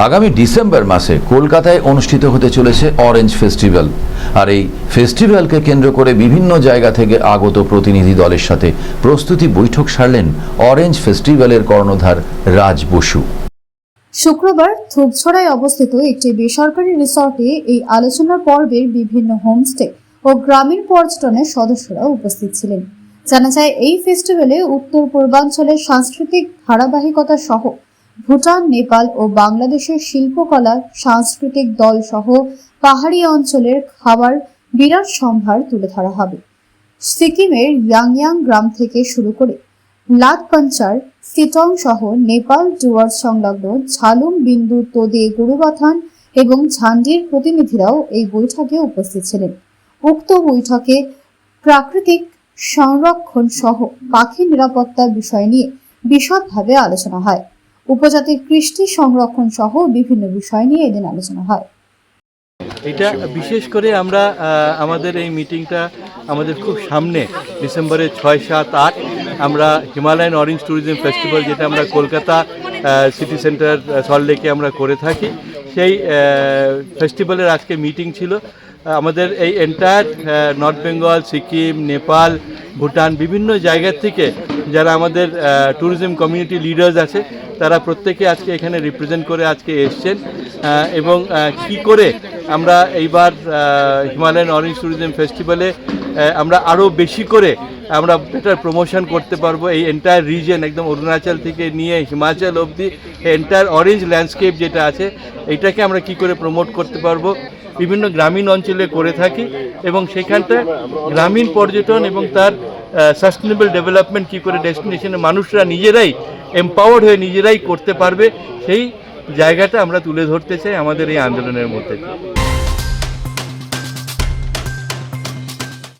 আগামী ডিসেম্বর মাসে কলকাতায় অনুষ্ঠিত হতে চলেছে অরেঞ্জ ফেস্টিভ্যাল। আর এই ফেস্টিভ্যালকে কেন্দ্র করে বিভিন্ন জায়গা থেকে আগত প্রতিনিধি দলের সাথে প্রস্তুতি বৈঠক সারলেন অরেঞ্জ ফেস্টিভ্যালের কর্ণধার রাজ বসু। শুক্রবার ধূপছড়ায় অবস্থিত একটি বেসরকারি রিসর্টে এই আলোচনা পর্বের বিভিন্ন হোমস্টে ও গ্রামীণ পর্যটনের সদস্যরা উপস্থিত ছিলেন। জানা যায়, এই ফেস্টিভ্যালে উত্তর পূর্বাঞ্চলের সাংস্কৃতিক ধারাবাহিকতা সহ ভুটান, নেপাল ও বাংলাদেশের শিল্পকলা, সাংস্কৃতিক দল সহ পাহাড়ি অঞ্চলের খাবার বিরাট সম্ভার তুলে ধরা হবে। সিকিমের ইয়াংয়াং গ্রাম থেকে শুরু করে লাতপাঞ্চার, সিটং সহ নেপাল ডুয়ার্স সংলগ্ন ঝালুম, বিন্দু, তোদে, গুরুবাথান এবং ঝান্ডির প্রতিনিধিরাও এই বৈঠকে উপস্থিত ছিলেন। উক্ত বৈঠকে প্রাকৃতিক সংরক্ষণ সহ পাখি নিরাপত্তার বিষয় নিয়ে বিশদভাবে আলোচনা হয়। উপজাতির কৃষ্টি সংরক্ষণ সহ বিভিন্ন বিষয় নিয়ে এদিন আলোচনা হয়। এটা বিশেষ করে আমরা আমাদের এই মিটিংটা আমাদের খুব সামনে ডিসেম্বরের 6, 7, 8 আমরা হিমালয়ান অরেঞ্জ ট্যুরিজম ফেস্টিভ্যাল, যেটা আমরা কলকাতা সিটি সেন্টার সল্টলেকে আমরা করে থাকি, সেই ফেস্টিভ্যালের আজকে মিটিং ছিল। আমাদের এই এন্টায়ার নর্থ বেঙ্গল, সিকিম, নেপাল, ভুটান বিভিন্ন জায়গার থেকে যারা আমাদের ট্যুরিজম কমিউনিটি লিডার্স আছে, তারা প্রত্যেকে আজকে এখানে রিপ্রেজেন্ট করে আজকে এসছেন। এবং কি করে আমরা এইবার হিমালয়ান অরেঞ্জ ট্যুরিজম ফেস্টিভ্যালে আমরা আরও বেশি করে আমরা বেটার প্রমোশন করতে পারবো। এই এন্টায়ার রিজন একদম অরুণাচল থেকে নিয়ে হিমাচল অবধি এন্টায়ার অরেঞ্জ ল্যান্ডস্কেপ যেটা আছে, এইটাকে আমরা কি করে প্রমোট করতে পারবো। বিভিন্ন গ্রামীণ অঞ্চলে করে থাকি এবং সেখানটা গ্রামীণ পর্যটন এবং তার সাস্টেনেবল ডেভেলপমেন্ট কী করে ডেস্টিনেশনে মানুষরা নিজেরাই এম্পাওয়ার্ড হয়ে নিজেরাই করতে পারবে, সেই জায়গাটা আমরা তুলে ধরতে চাই আমাদের এই আন্দোলনের মধ্যে।